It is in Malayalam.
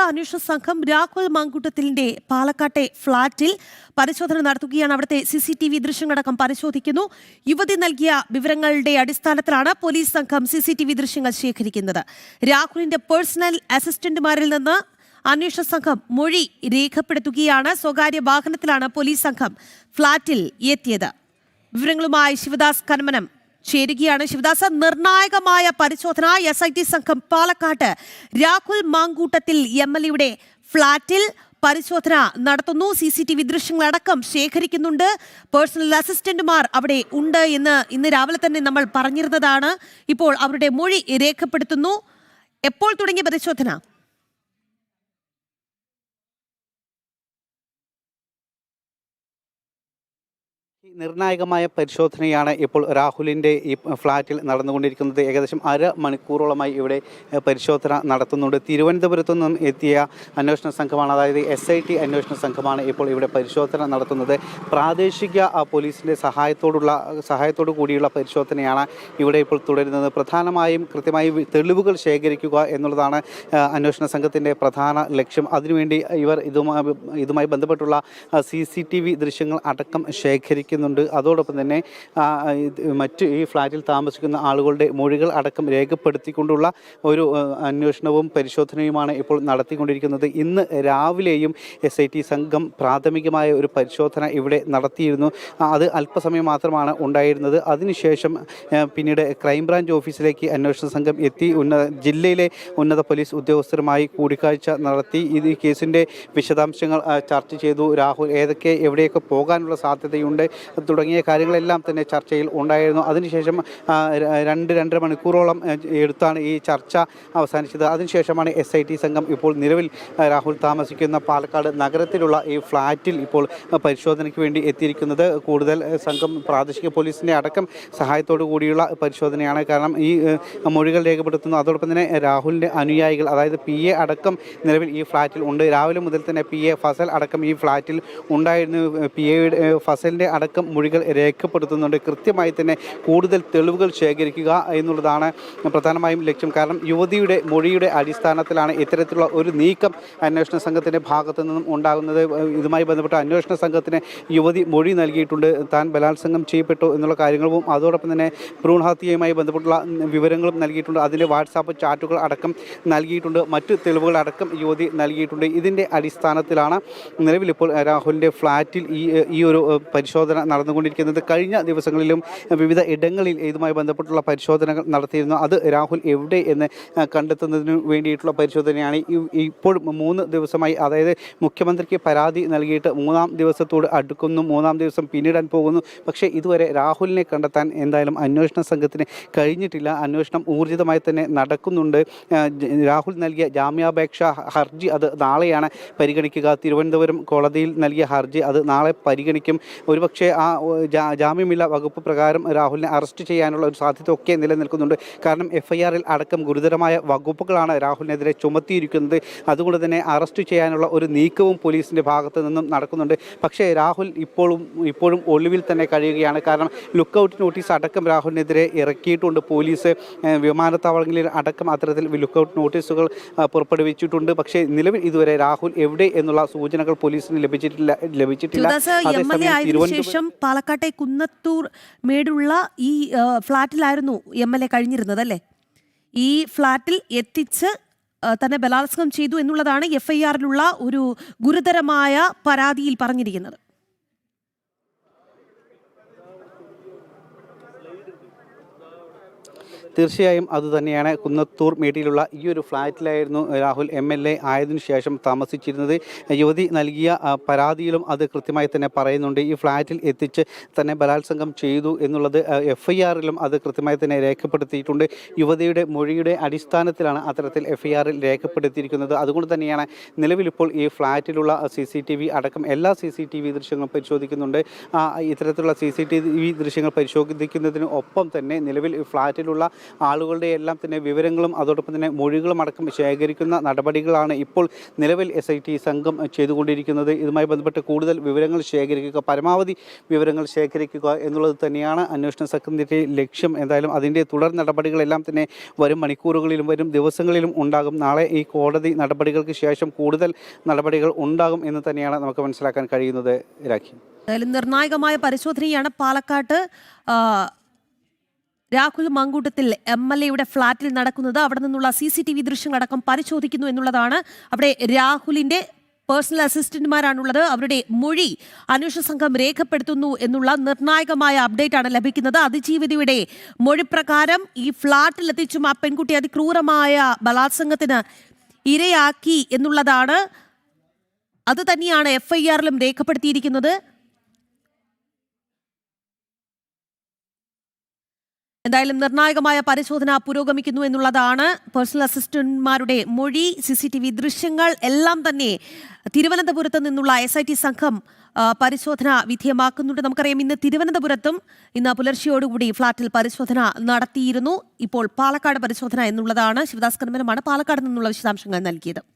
പ്രത്യേക അന്വേഷണ സംഘം രാഹുൽ മാങ്കൂട്ടത്തിലിന്റെ പാലക്കാട്ടെ ഫ്ളാറ്റിൽ പരിശോധന നടത്തുകയാണ്. അവിടുത്തെ CCTV ദൃശ്യങ്ങളടക്കം പരിശോധിക്കുന്നു. യുവതി നൽകിയ വിവരങ്ങളുടെ അടിസ്ഥാനത്തിലാണ് പോലീസ് സംഘം CCTV ദൃശ്യങ്ങൾ ശേഖരിക്കുന്നത്. രാഹുലിന്റെ പേഴ്സണൽ അസിസ്റ്റന്റുമാരിൽ നിന്ന് അന്വേഷണ സംഘം മൊഴി രേഖപ്പെടുത്തുകയാണ്. സ്വകാര്യ വാഹനത്തിലാണ് പോലീസ് സംഘം ഫ്ളാറ്റിൽ എത്തിയത്. വിവരങ്ങളുമായി ശിവദാസ് കന്മനം ചേരുകയാണ്. ശിവദാസ, നിർണായകമായ പരിശോധന SIT സംഘം പാലക്കാട്ട് രാഹുൽ മാങ്കൂട്ടത്തിൽ MLA ഫ്ളാറ്റിൽ പരിശോധന നടത്തുന്നു. CCTV ദൃശ്യങ്ങളടക്കം ശേഖരിക്കുന്നുണ്ട്. പേഴ്സണൽ അസിസ്റ്റന്റുമാർ അവിടെ ഉണ്ട് എന്ന് ഇന്ന് രാവിലെ തന്നെ നമ്മൾ പറഞ്ഞിരുന്നതാണ്. ഇപ്പോൾ അവരുടെ മൊഴി രേഖപ്പെടുത്തുന്നു. എപ്പോൾ തുടങ്ങിയ പരിശോധന? നിർണായകമായ പരിശോധനയാണ് ഇപ്പോൾ രാഹുലിൻ്റെ ഈ ഫ്ളാറ്റിൽ നടന്നുകൊണ്ടിരിക്കുന്നത്. ഏകദേശം അരമണിക്കൂറോളമായി ഇവിടെ പരിശോധന നടത്തുന്നുണ്ട്. തിരുവനന്തപുരത്തു നിന്നും എത്തിയ അന്വേഷണ സംഘമാണ്, അതായത് SIT അന്വേഷണ സംഘമാണ് ഇപ്പോൾ ഇവിടെ പരിശോധന നടത്തുന്നത്. പ്രാദേശിക പോലീസിൻ്റെ സഹായത്തോടു കൂടിയുള്ള പരിശോധനയാണ് ഇവിടെ ഇപ്പോൾ തുടരുന്നത്. പ്രധാനമായും കൃത്യമായി തെളിവുകൾ ശേഖരിക്കുക എന്നുള്ളതാണ് അന്വേഷണ സംഘത്തിൻ്റെ പ്രധാന ലക്ഷ്യം. അതിനുവേണ്ടി ഇവർ ഇതുമായി ബന്ധപ്പെട്ടുള്ള CCTV ദൃശ്യങ്ങൾ അടക്കം ശേഖരിക്കുന്നുണ്ട്. അതോടൊപ്പം തന്നെ മറ്റ് ഈ ഫ്ളാറ്റിൽ താമസിക്കുന്ന ആളുകളുടെ മൊഴികൾ അടക്കം രേഖപ്പെടുത്തിക്കൊണ്ടുള്ള ഒരു അന്വേഷണവും പരിശോധനയുമാണ് ഇപ്പോൾ നടത്തിക്കൊണ്ടിരിക്കുന്നത്. ഇന്ന് രാവിലെയും SIT സംഘം പ്രാഥമികമായ ഒരു പരിശോധന ഇവിടെ നടത്തിയിരുന്നു. അത് അല്പസമയം മാത്രമാണ് ഉണ്ടായിരുന്നത്. അതിനുശേഷം പിന്നീട് ക്രൈംബ്രാഞ്ച് ഓഫീസിലേക്ക് അന്വേഷണ സംഘം എത്തി ജില്ലയിലെ ഉന്നത പോലീസ് ഉദ്യോഗസ്ഥരുമായി കൂടിക്കാഴ്ച നടത്തി. ഈ കേസിൻ്റെ വിശദാംശങ്ങൾ ചർച്ച ചെയ്തു. രാഹുൽ എവിടെയൊക്കെ പോകാനുള്ള സാധ്യതയുണ്ട് തുടങ്ങിയ കാര്യങ്ങളെല്ലാം തന്നെ ചർച്ചയിൽ ഉണ്ടായിരുന്നു. അതിനുശേഷം 2-2.5 മണിക്കൂറോളം എടുത്താണ് ഈ ചർച്ച അവസാനിച്ചത്. അതിനുശേഷമാണ് SIT സംഘം ഇപ്പോൾ നിലവിൽ രാഹുൽ താമസിക്കുന്ന പാലക്കാട് നഗരത്തിലുള്ള ഈ ഫ്ളാറ്റിൽ ഇപ്പോൾ പരിശോധനയ്ക്ക് വേണ്ടി എത്തിയിരിക്കുന്നത്. കൂടുതൽ സംഘം പ്രാദേശിക പോലീസിൻ്റെ അടക്കം സഹായത്തോടു കൂടിയുള്ള പരിശോധനയാണ്. കാരണം ഈ മൊഴികൾ രേഖപ്പെടുത്തുന്നു. അതോടൊപ്പം തന്നെ രാഹുലിൻ്റെ അനുയായികൾ, അതായത് PA അടക്കം നിലവിൽ ഈ ഫ്ളാറ്റിൽ ഉണ്ട്. രാവിലെ മുതൽ തന്നെ PA ഫസൽ അടക്കം ഈ ഫ്ളാറ്റിൽ ഉണ്ടായിരുന്നു. ഫസലിൻ്റെ അടക്കം മൊഴികൾ രേഖപ്പെടുത്തുന്നുണ്ട്. കൃത്യമായി തന്നെ കൂടുതൽ തെളിവുകൾ ശേഖരിക്കുക എന്നുള്ളതാണ് പ്രധാനമായും ലക്ഷ്യം. കാരണം യുവതിയുടെ മൊഴിയുടെ അടിസ്ഥാനത്തിലാണ് ഇത്തരത്തിലുള്ള ഒരു നീക്കം അന്വേഷണ സംഘത്തിൻ്റെ ഭാഗത്തു നിന്നും ഉണ്ടാകുന്നത്. ഇതുമായി ബന്ധപ്പെട്ട അന്വേഷണ സംഘത്തിന് യുവതി മൊഴി നൽകിയിട്ടുണ്ട്. താൻ ബലാത്സംഗം ചെയ്യപ്പെട്ടു എന്നുള്ള കാര്യങ്ങളും അതോടൊപ്പം തന്നെ ഭ്രൂണഹത്യയുമായി ബന്ധപ്പെട്ടുള്ള വിവരങ്ങളും നൽകിയിട്ടുണ്ട്. അതിൻ്റെ വാട്സാപ്പ് ചാറ്റുകൾ അടക്കം നൽകിയിട്ടുണ്ട്. മറ്റ് തെളിവുകൾ അടക്കം യുവതി നൽകിയിട്ടുണ്ട്. ഇതിൻ്റെ അടിസ്ഥാനത്തിലാണ് നിലവിലിപ്പോൾ രാഹുലിൻ്റെ ഫ്ളാറ്റിൽ ഈ ഒരു പരിശോധന നടന്നുകൊണ്ടിരിക്കുന്നത്. കഴിഞ്ഞ ദിവസങ്ങളിലും വിവിധ ഇടങ്ങളിൽ ഇതുമായി ബന്ധപ്പെട്ടുള്ള പരിശോധനകൾ നടത്തിയിരുന്നു. അത് രാഹുൽ എവിടെ എന്ന് കണ്ടെത്തുന്നതിന് വേണ്ടിയിട്ടുള്ള പരിശോധനയാണ്. ഇപ്പോൾ 3 ദിവസമായി, അതായത് മുഖ്യമന്ത്രിക്ക് പരാതി നൽകിയിട്ട് 3-ാം ദിവസത്തോട് അടുക്കുന്നു. 3-ാം ദിവസം പിന്നിടാൻ പോകുന്നു. പക്ഷേ ഇതുവരെ രാഹുലിനെ കണ്ടെത്താൻ എന്തായാലും അന്വേഷണ സംഘത്തിന് കഴിഞ്ഞിട്ടില്ല. അന്വേഷണം ഊർജിതമായി തന്നെ നടക്കുന്നുണ്ട്. രാഹുൽ നൽകിയ ജാമ്യാപേക്ഷ ഹർജി അത് നാളെയാണ് പരിഗണിക്കുക. തിരുവനന്തപുരം കോടതിയിൽ നൽകിയ ഹർജി അത് നാളെ പരിഗണിക്കും. ഒരുപക്ഷെ ആ ജാമ്യമില്ല വകുപ്പ് പ്രകാരം രാഹുലിനെ അറസ്റ്റ് ചെയ്യാനുള്ള ഒരു സാധ്യത ഒക്കെ നിലനിൽക്കുന്നുണ്ട്. കാരണം FIRൽ അടക്കം ഗുരുതരമായ വകുപ്പുകളാണ് രാഹുലിനെതിരെ ചുമത്തിയിരിക്കുന്നത്. അതുകൊണ്ട് തന്നെ അറസ്റ്റ് ചെയ്യാനുള്ള ഒരു നീക്കവും പോലീസിൻ്റെ ഭാഗത്ത് നിന്നും നടക്കുന്നുണ്ട്. പക്ഷേ രാഹുൽ ഇപ്പോഴും ഒളിവിൽ തന്നെ കഴിയുകയാണ്. കാരണം ലുക്കൗട്ട് നോട്ടീസ് അടക്കം രാഹുലിനെതിരെ ഇറക്കിയിട്ടുണ്ട്. പോലീസ് വിമാനത്താവളങ്ങളിൽ അടക്കം അത്തരത്തിൽ ലുക്കൗട്ട് നോട്ടീസുകൾ പുറപ്പെടുവിച്ചിട്ടുണ്ട്. പക്ഷേ നിലവിൽ ഇതുവരെ രാഹുൽ എവിടെ എന്നുള്ള സൂചനകൾ പോലീസിന് ലഭിച്ചിട്ടില്ല. ശേഷം പാലക്കാട്ടെ കുന്നത്തൂർ മേടുള്ള ഈ ഫ്ളാറ്റിലായിരുന്നു MLA കഴിഞ്ഞിരുന്നത് അല്ലേ? ഈ ഫ്ളാറ്റിൽ എത്തിച്ച് തന്നെ ബലാത്സംഗം ചെയ്തു എന്നുള്ളതാണ് FIRലുള്ള ഒരു ഗുരുതരമായ പരാതിയിൽ പറഞ്ഞിരിക്കുന്നത്. തീർച്ചയായും അതുതന്നെയാണ്. കുന്നത്തൂർ മേട്ടിലുള്ള ഈ ഒരു ഫ്ളാറ്റിലായിരുന്നു രാഹുൽ MLA ആയതിനു ശേഷം താമസിച്ചിരുന്നത്. യുവതി നൽകിയ പരാതിയിലും അത് കൃത്യമായി തന്നെ പറയുന്നുണ്ട്. ഈ ഫ്ളാറ്റിൽ എത്തിച്ച് തന്നെ ബലാത്സംഗം ചെയ്തു എന്നുള്ളത് FIRലും അത് കൃത്യമായി തന്നെ രേഖപ്പെടുത്തിയിട്ടുണ്ട്. യുവതിയുടെ മൊഴിയുടെ അടിസ്ഥാനത്തിലാണ് അത്തരത്തിൽ FIRൽ രേഖപ്പെടുത്തിയിരിക്കുന്നത്. അതുകൊണ്ട് തന്നെയാണ് നിലവിലിപ്പോൾ ഈ ഫ്ളാറ്റിലുള്ള CCTV അടക്കം എല്ലാ CCTV ദൃശ്യങ്ങളും പരിശോധിക്കുന്നുണ്ട്. ഇത്തരത്തിലുള്ള CCTV ദൃശ്യങ്ങൾ പരിശോധിക്കുന്നതിന് ഒപ്പം തന്നെ നിലവിൽ ഫ്ളാറ്റിലുള്ള ആളുകളുടെ എല്ലാം തന്നെ വിവരങ്ങളും അതോടൊപ്പം തന്നെ മൊഴികളും അടക്കം ശേഖരിക്കുന്ന നടപടികളാണ് ഇപ്പോൾ നിലവിൽ SIT സംഘം ചെയ്തുകൊണ്ടിരിക്കുന്നത്. ഇതുമായി ബന്ധപ്പെട്ട് കൂടുതൽ വിവരങ്ങൾ ശേഖരിക്കുക, പരമാവധി വിവരങ്ങൾ ശേഖരിക്കുക എന്നുള്ളത് തന്നെയാണ് അന്വേഷണ സംഘത്തിൻ്റെ ലക്ഷ്യം. എന്തായാലും അതിൻ്റെ തുടർ നടപടികളെല്ലാം തന്നെ വരും മണിക്കൂറുകളിലും വരും ദിവസങ്ങളിലും ഉണ്ടാകും. നാളെ ഈ കോടതി നടപടികൾക്ക് ശേഷം കൂടുതൽ നടപടികൾ ഉണ്ടാകും എന്ന് തന്നെയാണ് നമുക്ക് മനസ്സിലാക്കാൻ കഴിയുന്നത്. രാഖി, എന്തായാലും നിർണായകമായ പരിശോധനയാണ് പാലക്കാട്ട് രാഹുൽ മങ്കൂട്ടത്തിൽ MLA-യുടെ ഫ്ളാറ്റിൽ നടക്കുന്നത്. അവിടെ നിന്നുള്ള CCTV ദൃശ്യങ്ങളടക്കം പരിശോധിക്കുന്നു എന്നുള്ളതാണ്. അവിടെ രാഹുലിന്റെ പേഴ്സണൽ അസിസ്റ്റന്റുമാരാണുള്ളത്. അവരുടെ മൊഴി അന്വേഷണ സംഘം രേഖപ്പെടുത്തുന്നു എന്നുള്ള നിർണായകമായ അപ്ഡേറ്റ് ആണ് ലഭിക്കുന്നത്. അതിജീവിതയുടെ മൊഴി പ്രകാരം ഈ ഫ്ളാറ്റിലെത്തിച്ചും ആ പെൺകുട്ടി അതിക്രൂരമായ ബലാത്സംഗത്തിന് ഇരയാക്കി എന്നുള്ളതാണ്. അത് തന്നെയാണ് FIR-ലും രേഖപ്പെടുത്തിയിരിക്കുന്നത്. എന്തായാലും നിർണായകമായ പരിശോധന പുരോഗമിക്കുന്നു എന്നുള്ളതാണ്. പേഴ്സണൽ അസിസ്റ്റന്റുമാരുടെ മൊഴി, CCTV ദൃശ്യങ്ങൾ എല്ലാം തന്നെ തിരുവനന്തപുരത്ത് നിന്നുള്ള SIT സംഘം പരിശോധന വിധേയമാക്കുന്നുണ്ട്. നമുക്കറിയാം, ഇന്ന് തിരുവനന്തപുരത്തും ഇന്ന് പുലർച്ചെയോടുകൂടി ഫ്ളാറ്റിൽ പരിശോധന നടത്തിയിരുന്നു. ഇപ്പോൾ പാലക്കാട് പരിശോധന എന്നുള്ളതാണ്. ശിവദാസ് കന്മനമാണ് പാലക്കാട് നിന്നുള്ള വിശദാംശങ്ങൾ നൽകിയത്.